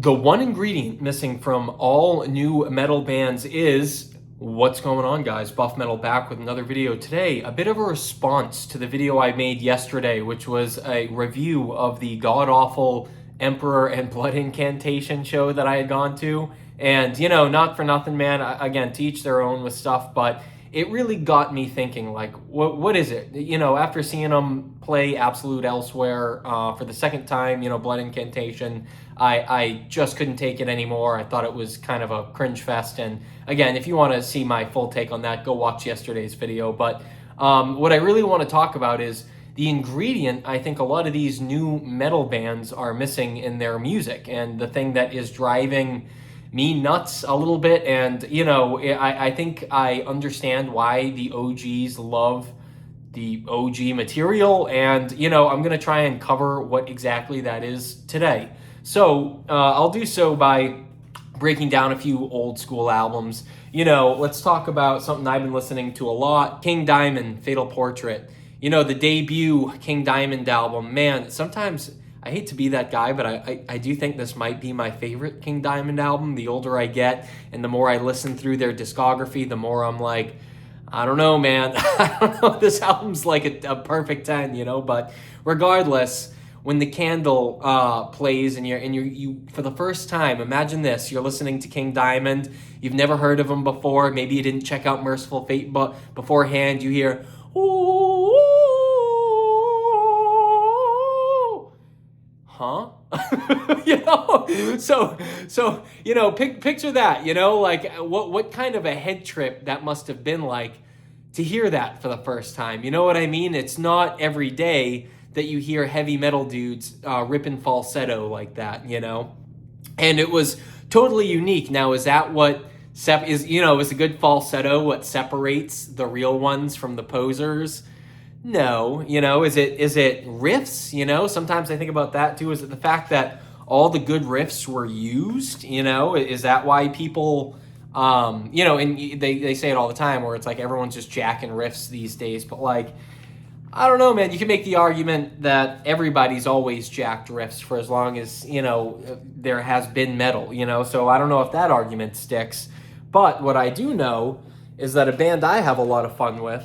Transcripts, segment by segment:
The one ingredient missing from all new metal bands is what's going on, guys. Buff Metal back with another video today. A bit of a response to the video I made yesterday, which was a review of the god-awful Emperor and Blood Incantation show that I had gone to. And, you know, not for nothing, man. Again, to each their own with stuff, but it really got me thinking, like, what is it? You know, after seeing them play Absolute Elsewhere for the second time, you know, Blood Incantation, I just couldn't take it anymore. I thought it was kind of a cringe fest. And again, if you want to see my full take on that, go watch yesterday's video. But what I really want to talk about is the ingredient I think a lot of these new metal bands are missing in their music, and the thing that is driving me nuts a little bit. And, you know, I think I understand why the OGs love the OG material. And, you know, I'm going to try and cover what exactly that is today. So I'll do so by breaking down a few old school albums. You know, let's talk about something I've been listening to a lot. King Diamond, Fatal Portrait. You know, the debut King Diamond album. Man, sometimes I hate to be that guy, but I do think this might be my favorite King Diamond album. The older I get and the more I listen through their discography, the more I'm like, I don't know, man. I don't know. This album's like a perfect 10, you know? But regardless, when the candle plays and you for the first time, imagine this, you're listening to King Diamond, you've never heard of him before, maybe you didn't check out Merciful Fate but beforehand, you hear, ooh, huh? You know, so you know, picture that, you know, like what kind of a head trip that must have been like to hear that for the first time. You know what I mean? It's not every day that you hear heavy metal dudes ripping falsetto like that, you know? And it was totally unique. Now, is that what is a good falsetto what separates the real ones from the posers? No, you know, is it riffs? You know, sometimes I think about that too. Is it the fact that all the good riffs were used? You know, is that why people, you know, and they say it all the time where it's like everyone's just jacking riffs these days, but like, I don't know, man. You can make the argument that everybody's always jacked riffs for as long as, you know, there has been metal, you know, so I don't know if that argument sticks. But what I do know is that a band I have a lot of fun with,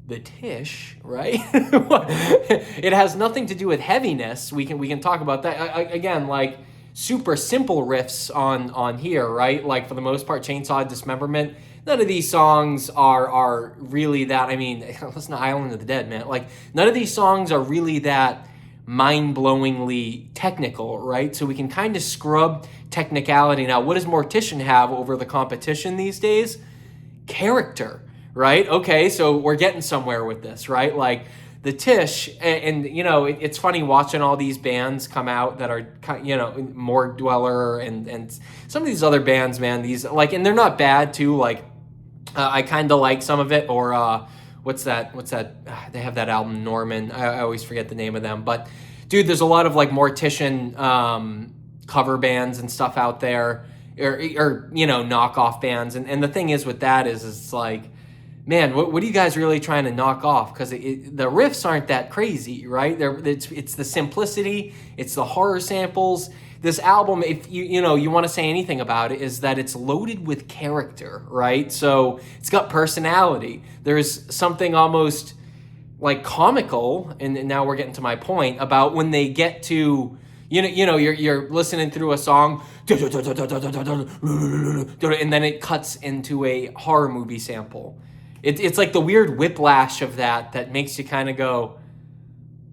the Tish, right? It has nothing to do with heaviness. We can talk about that again, like super simple riffs on here, right? Like for the most part, Chainsaw Dismemberment. None of these songs are really that. I mean, listen to Island of the Dead, man. Like none of these songs are really that mind-blowingly technical, right? So we can kind of scrub technicality. Now, what does Mortician have over the competition these days? Character. Right? Okay, so we're getting somewhere with this, right? Like the Tish, and you know, it's funny watching all these bands come out that are, you know, Morgue Dweller and some of these other bands, man. These like, and they're not bad too. Like, I kind of like some of it. Or what's that? They have that album Norman. I always forget the name of them. But dude, there's a lot of like Mortician cover bands and stuff out there, or you know, knockoff bands. And the thing is with that is it's like, man, what are you guys really trying to knock off? Because the riffs aren't that crazy, right? It's the simplicity, it's the horror samples. This album, if you know you want to say anything about it, is that it's loaded with character, right? So it's got personality. There's something almost like comical, and now we're getting to my point about when they get to, you know, you're listening through a song, and then it cuts into a horror movie sample. It's like the weird whiplash of that makes you kind of go,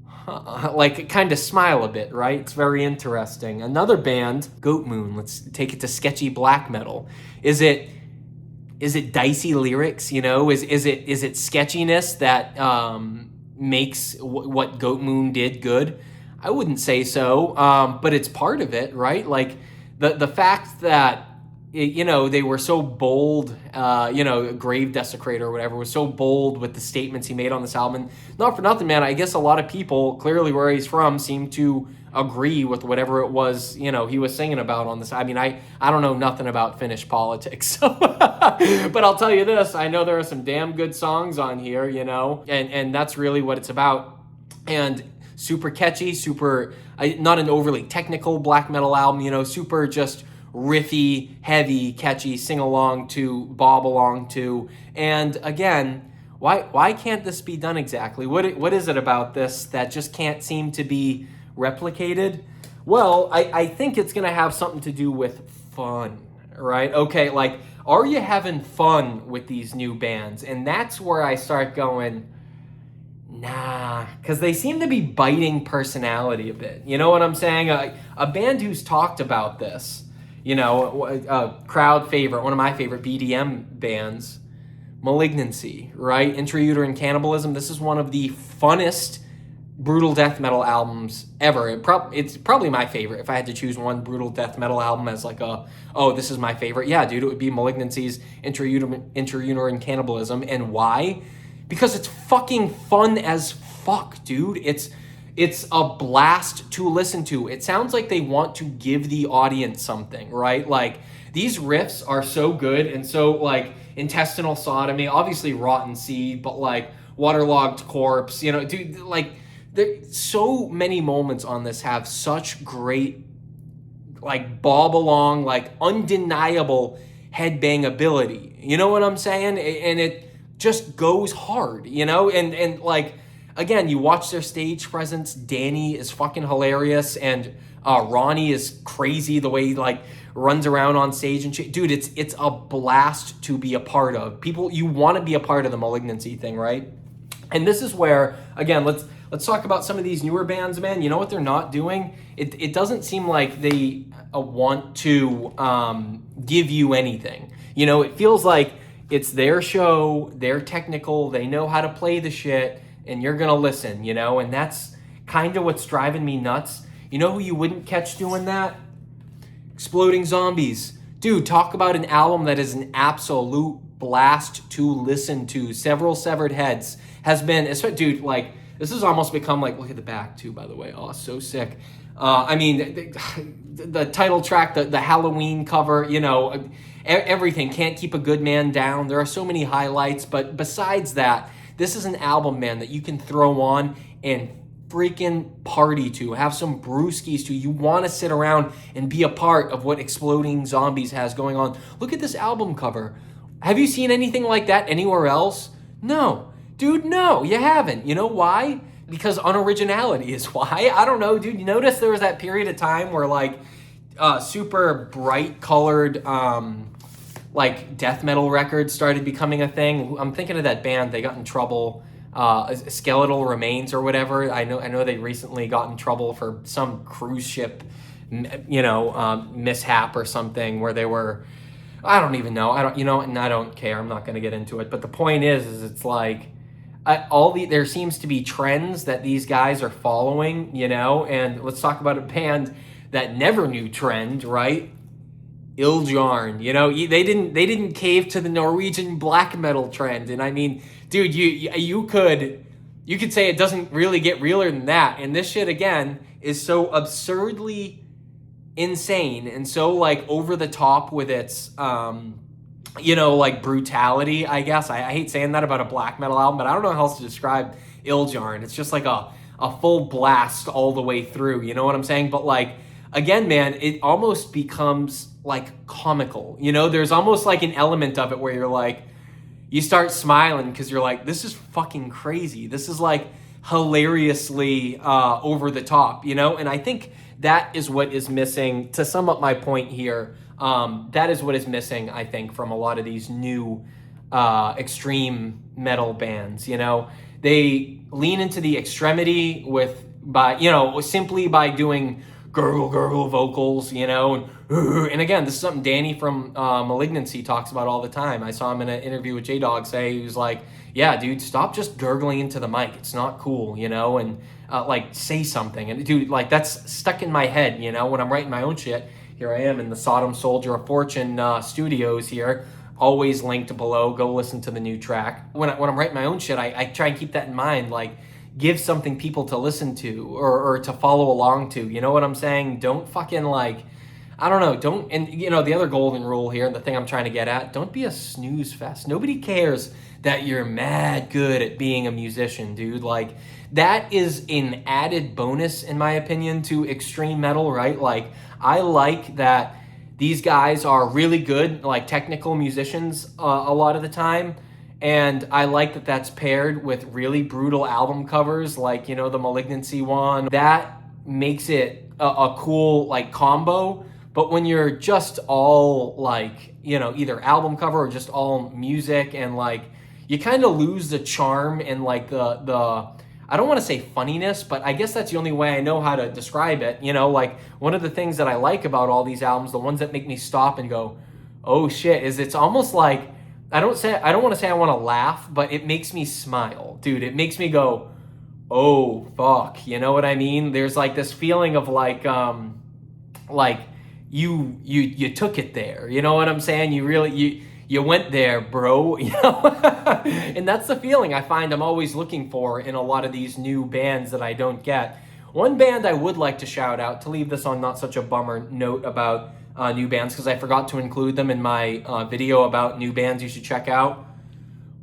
huh, like kind of smile a bit, right? It's very interesting. Another band, Goat Moon. Let's take it to sketchy black metal. Is it dicey lyrics? You know, is it sketchiness that makes what Goat Moon did good? I wouldn't say so, but it's part of it, right? Like the fact that, you know, they were so bold, you know, Grave Desecrator or whatever was so bold with the statements he made on this album. And not for nothing, man, I guess a lot of people, clearly where he's from, seem to agree with whatever it was, you know, he was singing about on this. I mean, I don't know nothing about Finnish politics, so but I'll tell you this, I know there are some damn good songs on here, you know, and that's really what it's about. And super catchy, super, not an overly technical black metal album, you know, super just riffy, heavy, catchy, sing along to, bob along to. And again, why can't this be done exactly? What is it about this that just can't seem to be replicated? Well, I think it's going to have something to do with fun, right? Okay, like, are you having fun with these new bands? And that's where I start going, nah, because they seem to be biting personality a bit. You know what I'm saying? A band who's talked about this, you know, a crowd favorite, one of my favorite BDM bands, Malignancy, right? Intrauterine Cannibalism. This is one of the funnest brutal death metal albums ever. It's probably my favorite. If I had to choose one brutal death metal album as like this is my favorite. Yeah, dude, it would be Malignancy's Intrauterine Cannibalism. And why? Because it's fucking fun as fuck, dude. It's a blast to listen to. It sounds like they want to give the audience something, right? Like, these riffs are so good and so, like, intestinal sodomy, obviously rotten seed, but like waterlogged corpse, you know, dude, like, so many moments on this have such great, like, bob along, like, undeniable headbang ability. You know what I'm saying? And it just goes hard, you know? And like, again, you watch their stage presence. Danny is fucking hilarious, and Ronnie is crazy the way he, like, runs around on stage and shit. Dude, it's a blast to be a part of. People, you want to be a part of the Malignancy thing, right? And this is where, again, let's talk about some of these newer bands, man. You know what they're not doing? It doesn't seem like they want to give you anything. You know, it feels like it's their show, they're technical, they know how to play the shit, and you're gonna listen, you know? And that's kind of what's driving me nuts. You know who you wouldn't catch doing that? Exploding Zombies. Dude, talk about an album that is an absolute blast to listen to. Several Severed Heads has been, dude, like, this has almost become like, look at the back too, by the way. Oh, so sick. I mean, the title track, the Halloween cover, you know, everything. Can't Keep a Good Man Down. There are so many highlights, but besides that, this is an album, man, that you can throw on and freaking party to, have some brewskis to. You want to sit around and be a part of what Exploding Zombies has going on. Look at this album cover. Have you seen anything like that anywhere else? No. Dude, no, you haven't. You know why? Because unoriginality is why. I don't know, dude. You notice there was that period of time where, like, super bright colored, like, death metal records started becoming a thing. I'm thinking of that band. They got in trouble, Skeletal Remains or whatever. I know they recently got in trouble for some cruise ship, you know, mishap or something where they were, I don't even know. And I don't care. I'm not going to get into it. But the point is it's like, there seems to be trends that these guys are following, you know. And let's talk about a band that never knew trend, right? Ildjarn, you know, they didn't cave to the Norwegian black metal trend. And I mean, dude, you could say it doesn't really get realer than that. And this shit, again, is so absurdly insane and so, like, over the top with its you know, like, brutality, I guess. I hate saying that about a black metal album, but I don't know how else to describe Ildjarn. It's just like a full blast all the way through, you know what I'm saying? But, like, again, man, it almost becomes, like, comical. You know, there's almost like an element of it where you're like, you start smiling because you're like, this is fucking crazy. This is, like, hilariously over the top, you know? And I think that is what is missing. To sum up my point here, that is what is missing, I think, from a lot of these new extreme metal bands. You know, they lean into the extremity simply by doing gurgle gurgle vocals, you know, and again, this is something Danny from Malignancy talks about all the time. I saw him in an interview with J-Dog say, he was like, yeah, dude, stop just gurgling into the mic. It's not cool, you know, and like, say something. And dude, like, that's stuck in my head, you know, when I'm writing my own shit. Here I am in the Sodom Soldier of Fortune studios here, always linked below. Go listen to the new track. When I'm writing my own shit, I try and keep that in mind, like, give something people to listen to or to follow along to. You know what I'm saying? Don't fucking, like, I don't know, and you know, the other golden rule here, and the thing I'm trying to get at, don't be a snooze fest. Nobody cares that you're mad good at being a musician, dude. Like, that is an added bonus, in my opinion, to extreme metal, right? Like, I like that these guys are really good, like technical musicians a lot of the time. And I like that that's paired with really brutal album covers, like, the Malignancy one. That makes it a cool, like, combo. But when you're just all, like, either album cover or just all music, and, like, you kind of lose the charm and, like, the I don't want to say funniness, but I guess that's the only way I know how to describe it. Like, one of the things that I like about all these albums, the ones that make me stop and go, oh shit, is it's almost like, I don't want to say I want to laugh, but it makes me smile, dude. It makes me go, oh fuck, you know what I mean? There's like this feeling of like you took it there, you know what I'm saying? You went there, bro. And that's the feeling I find I'm always looking for in a lot of these new bands that I don't get. One band I would like to shout out, to leave this on not such a bummer note about new bands, because I forgot to include them in my video about new bands you should check out.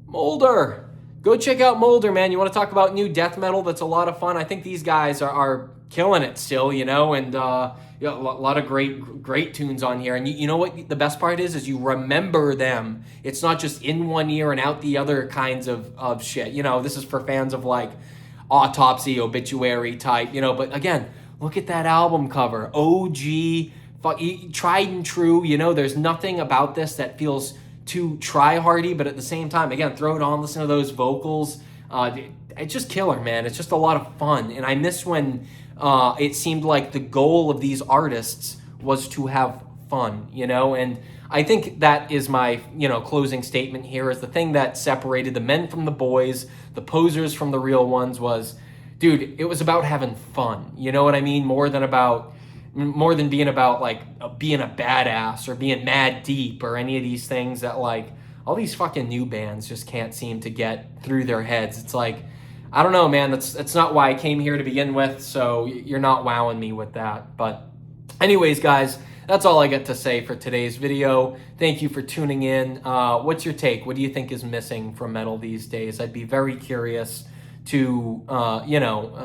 Molder. Go check out Molder, man. You want to talk about new death metal? That's a lot of fun. I think these guys are killing it still, and a lot of great tunes on here. And you know what the best part is you remember them. It's not just in one ear and out the other kinds of shit. This is for fans of like Autopsy, Obituary type, but again, look at that album cover. OG, tried and true. There's nothing about this that feels too try-hardy, but at the same time, again, throw it on, listen to those vocals. It's just killer, man. It's just a lot of fun. And I miss when it seemed like the goal of these artists was to have fun, and I think that is my, closing statement here, is the thing that separated the men from the boys, the posers from the real ones was, dude, it was about having fun. You know what I mean? More than being about like being a badass or being mad deep or any of these things that like all these fucking new bands just can't seem to get through their heads. It's like, I don't know, man. That's not why I came here to begin with. So you're not wowing me with that. But anyways, guys, that's all I got to say for today's video. Thank you for tuning in. What's your take? What do you think is missing from metal these days? I'd be very curious to,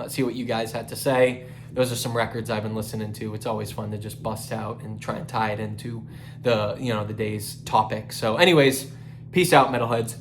see what you guys had to say. Those are some records I've been listening to. It's always fun to just bust out and try and tie it into the day's topic. So anyways, peace out, metalheads.